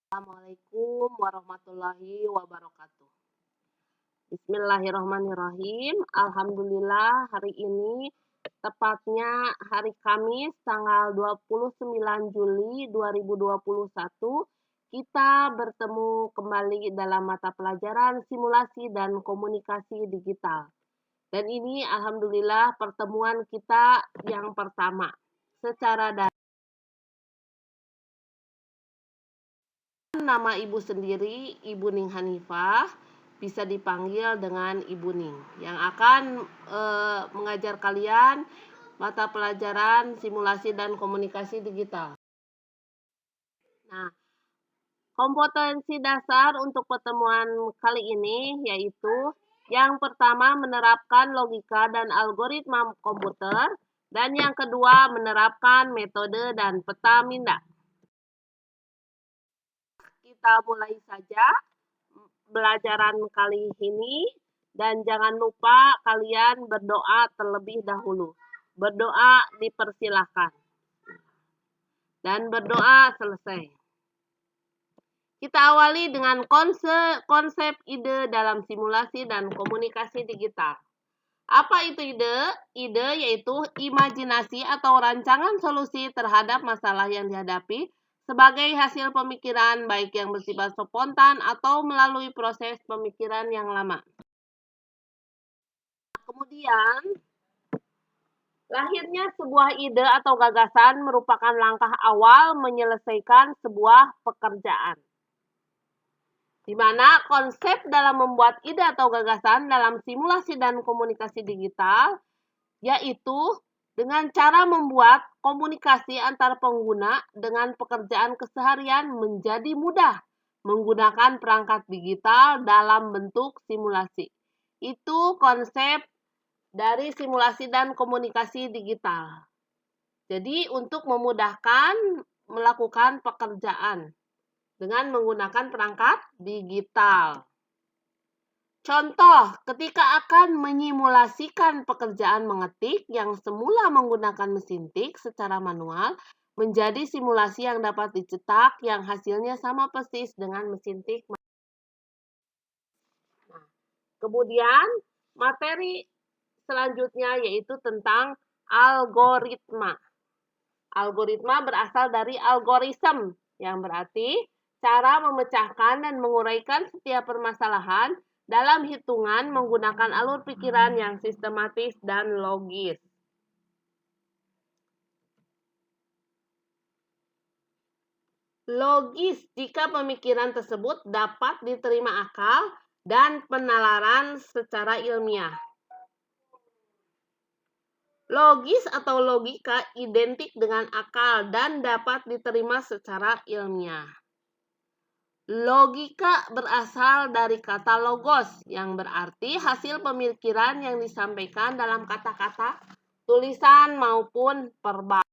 Assalamualaikum warahmatullahi wabarakatuh. Bismillahirrahmanirrahim. Alhamdulillah hari ini tepatnya hari Kamis tanggal 29 Juli 2021 kita bertemu kembali dalam mata pelajaran simulasi dan komunikasi digital. Dan ini alhamdulillah pertemuan kita yang pertama secara daring. Nama Ibu sendiri, Ibu Ning Hanifah, bisa dipanggil dengan Ibu Ning, yang akan mengajar kalian mata pelajaran simulasi dan komunikasi digital. Nah, kompetensi dasar untuk pertemuan kali ini yaitu yang pertama menerapkan logika dan algoritma komputer, dan yang kedua menerapkan metode dan peta minda. Kita mulai saja pelajaran kali ini, dan jangan lupa kalian berdoa terlebih dahulu. Berdoa dipersilahkan dan berdoa selesai. Kita awali dengan konsep ide dalam simulasi dan komunikasi digital. Apa itu ide? Ide yaitu imajinasi atau rancangan solusi terhadap masalah yang dihadapi sebagai hasil pemikiran baik yang bersifat spontan atau melalui proses pemikiran yang lama. Kemudian, lahirnya sebuah ide atau gagasan merupakan langkah awal menyelesaikan sebuah pekerjaan, di mana konsep dalam membuat ide atau gagasan dalam simulasi dan komunikasi digital yaitu dengan cara membuat komunikasi antar pengguna dengan pekerjaan keseharian menjadi mudah menggunakan perangkat digital dalam bentuk simulasi. Itu konsep dari simulasi dan komunikasi digital. Jadi untuk memudahkan melakukan pekerjaan dengan menggunakan perangkat digital. Contoh, ketika akan menyimulasikan pekerjaan mengetik yang semula menggunakan mesin tik secara manual, menjadi simulasi yang dapat dicetak yang hasilnya sama persis dengan mesin tik. Nah, kemudian, materi selanjutnya yaitu tentang algoritma. Algoritma berasal dari algoritm, yang berarti cara memecahkan dan menguraikan setiap permasalahan dalam hitungan menggunakan alur pikiran yang sistematis dan logis. Logis jika pemikiran tersebut dapat diterima akal dan penalaran secara ilmiah. Logis atau logika identik dengan akal dan dapat diterima secara ilmiah. Logika berasal dari kata logos, yang berarti hasil pemikiran yang disampaikan dalam kata-kata, tulisan maupun verbal.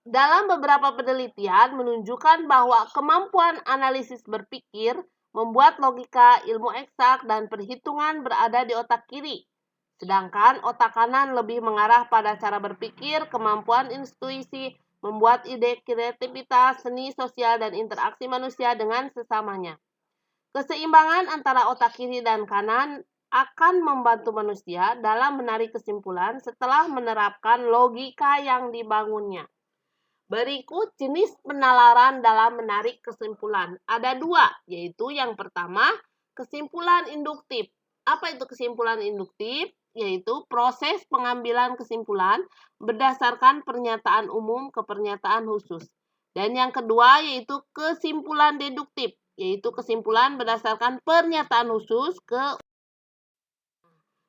Dalam beberapa penelitian menunjukkan bahwa kemampuan analisis berpikir membuat logika, ilmu eksak, dan perhitungan berada di otak kiri. Sedangkan otak kanan lebih mengarah pada cara berpikir, kemampuan intuisi, membuat ide, kreativitas, seni sosial, dan interaksi manusia dengan sesamanya. Keseimbangan antara otak kiri dan kanan akan membantu manusia dalam menarik kesimpulan setelah menerapkan logika yang dibangunnya. Berikut jenis penalaran dalam menarik kesimpulan. Ada dua, yaitu yang pertama, kesimpulan induktif. Apa itu kesimpulan induktif? Yaitu proses pengambilan kesimpulan berdasarkan pernyataan umum ke pernyataan khusus. Dan yang kedua yaitu kesimpulan deduktif, yaitu kesimpulan berdasarkan pernyataan khusus ke.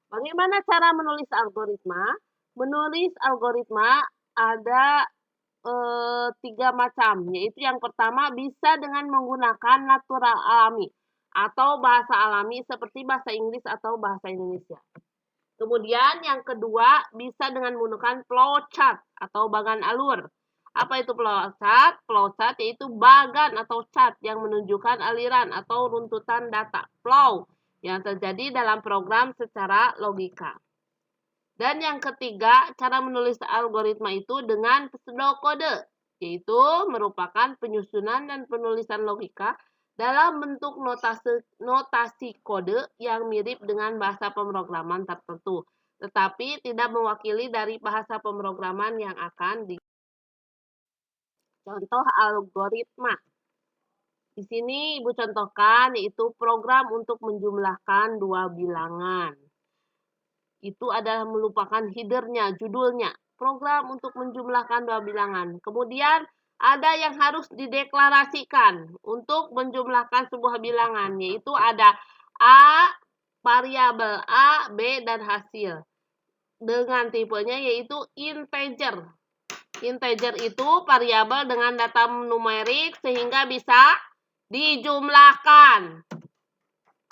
Bagaimana cara menulis algoritma? Menulis algoritma ada 3 macam, yaitu yang pertama bisa dengan menggunakan natural alami atau bahasa alami seperti bahasa Inggris atau bahasa Indonesia. Kemudian yang kedua bisa dengan menggunakan flowchart atau bagan alur. Apa itu flowchart? Flowchart yaitu bagan atau chart yang menunjukkan aliran atau runtutan data flow yang terjadi dalam program secara logika. Dan yang ketiga, cara menulis algoritma itu dengan pseudokode, yaitu merupakan penyusunan dan penulisan logika dalam bentuk notasi kode yang mirip dengan bahasa pemrograman tertentu, tetapi tidak mewakili dari bahasa pemrograman yang akan contoh algoritma. Di sini Ibu contohkan yaitu program untuk menjumlahkan dua bilangan. Itu adalah merupakan header-nya, judulnya. Program untuk menjumlahkan dua bilangan. Kemudian ada yang harus dideklarasikan untuk menjumlahkan sebuah bilangan, yaitu ada A, variabel A, B, dan hasil. Dengan tipenya yaitu integer. Integer itu variabel dengan data numerik sehingga bisa dijumlahkan.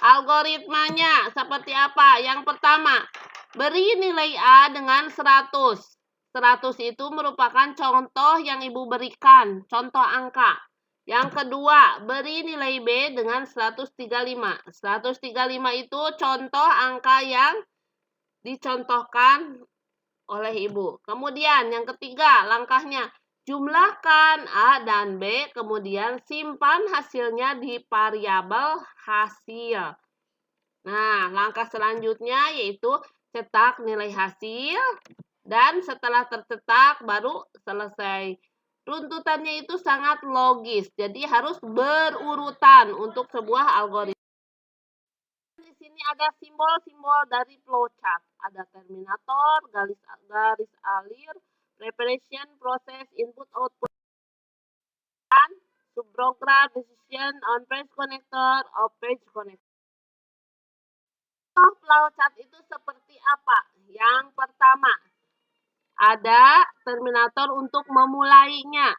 Algoritmanya seperti apa? Yang pertama, beri nilai A dengan 100. 100 itu merupakan contoh yang Ibu berikan, contoh angka. Yang kedua, beri nilai B dengan 135. 135 itu contoh angka yang dicontohkan oleh Ibu. Kemudian yang ketiga, langkahnya jumlahkan A dan B, kemudian simpan hasilnya di variabel hasil. Nah, langkah selanjutnya yaitu cetak nilai hasil, dan setelah tercetak baru selesai. Runtutannya itu sangat logis, jadi harus berurutan untuk sebuah algoritma. Di sini ada simbol-simbol dari flowchart. Ada terminator, garis alir, preparation, proses, input, output, dan subprogram, decision, on page connector, off page connector. Flowchart itu seperti apa? Yang pertama, ada terminator untuk memulainya.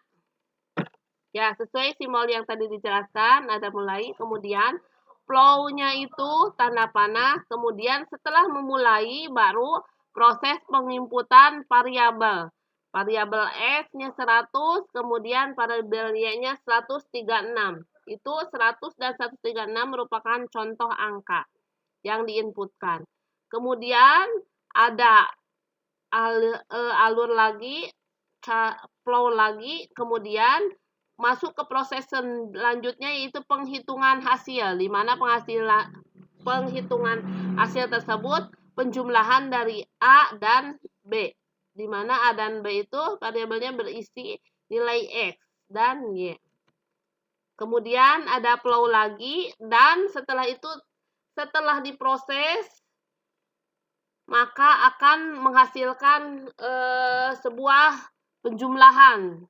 Ya, sesuai simbol yang tadi dijelaskan, ada mulai, kemudian flow-nya itu tanda panah, kemudian setelah memulai baru proses penginputan variabel. Variabel X-nya 100, kemudian variabel Y-nya 136. Itu 100 dan 136 merupakan contoh angka yang diinputkan. Kemudian ada alur lagi, flow lagi, kemudian masuk ke proses selanjutnya yaitu penghitungan hasil, di mana penghitungan hasil tersebut penjumlahan dari A dan B, di mana A dan B itu variabelnya berisi nilai X dan Y. Kemudian ada flow lagi, dan setelah itu, setelah diproses, maka akan menghasilkan sebuah penjumlahan.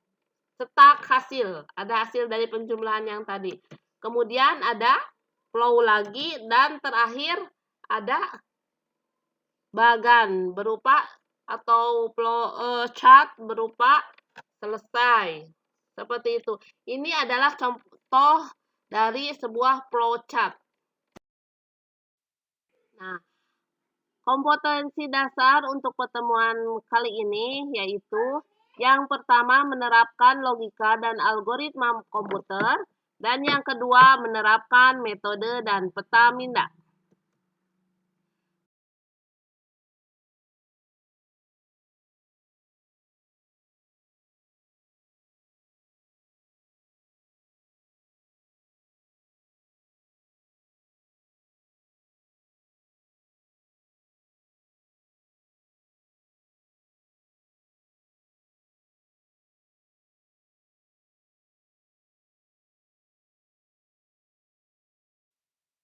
Cetak hasil, ada hasil dari penjumlahan yang tadi. Kemudian ada flow lagi, dan terakhir ada bagan berupa atau chart berupa selesai. Seperti itu. Ini adalah contoh dari sebuah flowchart. Nah, kompetensi dasar untuk pertemuan kali ini yaitu yang pertama, menerapkan logika dan algoritma komputer. Dan yang kedua, menerapkan metode dan peta minda.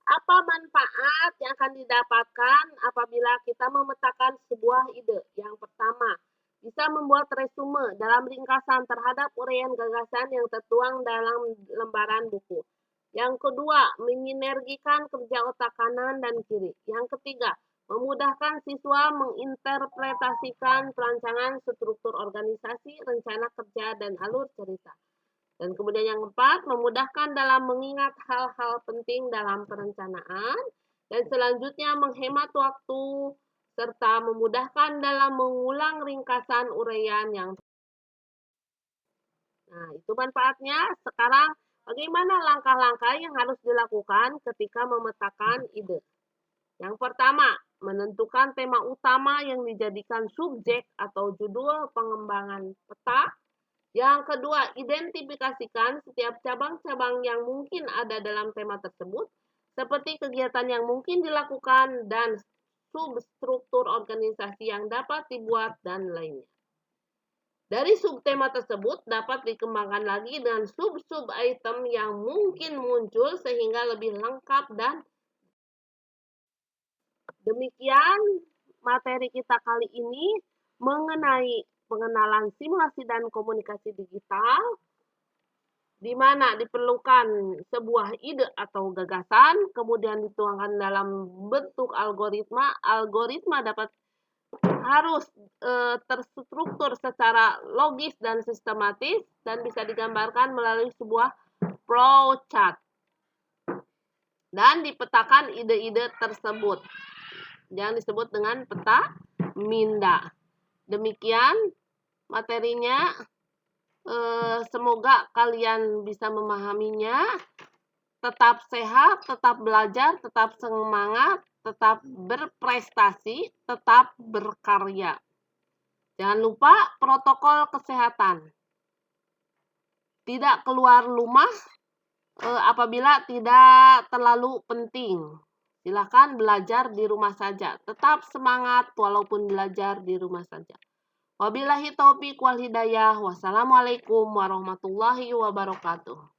Apa manfaat yang akan didapatkan apabila kita memetakan sebuah ide? Yang pertama, bisa membuat resume dalam ringkasan terhadap uraian gagasan yang tertuang dalam lembaran buku. Yang kedua, mensinergikan kerja otak kanan dan kiri. Yang ketiga, memudahkan siswa menginterpretasikan perancangan struktur organisasi, rencana kerja, dan alur cerita. Dan kemudian yang keempat, memudahkan dalam mengingat hal-hal penting dalam perencanaan. Dan selanjutnya menghemat waktu serta memudahkan dalam mengulang ringkasan uraian yang. Nah, itu manfaatnya. Sekarang bagaimana langkah-langkah yang harus dilakukan ketika memetakan ide? Yang pertama, menentukan tema utama yang dijadikan subjek atau judul pengembangan peta. Yang kedua, identifikasikan setiap cabang-cabang yang mungkin ada dalam tema tersebut, seperti kegiatan yang mungkin dilakukan dan substruktur organisasi yang dapat dibuat dan lainnya. Dari subtema tersebut dapat dikembangkan lagi dengan sub-sub item yang mungkin muncul sehingga lebih lengkap dan demikian materi kita kali ini mengenai pengenalan simulasi dan komunikasi digital, di mana diperlukan sebuah ide atau gagasan, kemudian dituangkan dalam bentuk algoritma. Algoritma harus terstruktur secara logis dan sistematis dan bisa digambarkan melalui sebuah flowchart dan dipetakan ide-ide tersebut yang disebut dengan peta minda. Demikian materinya, semoga kalian bisa memahaminya. Tetap sehat, tetap belajar, tetap semangat, tetap berprestasi, tetap berkarya. Jangan lupa protokol kesehatan. Tidak keluar rumah apabila tidak terlalu penting. Silakan belajar di rumah saja. Tetap semangat walaupun belajar di rumah saja. Wabillahi taufiq wal hidayah. Wassalamualaikum warahmatullahi wabarakatuh.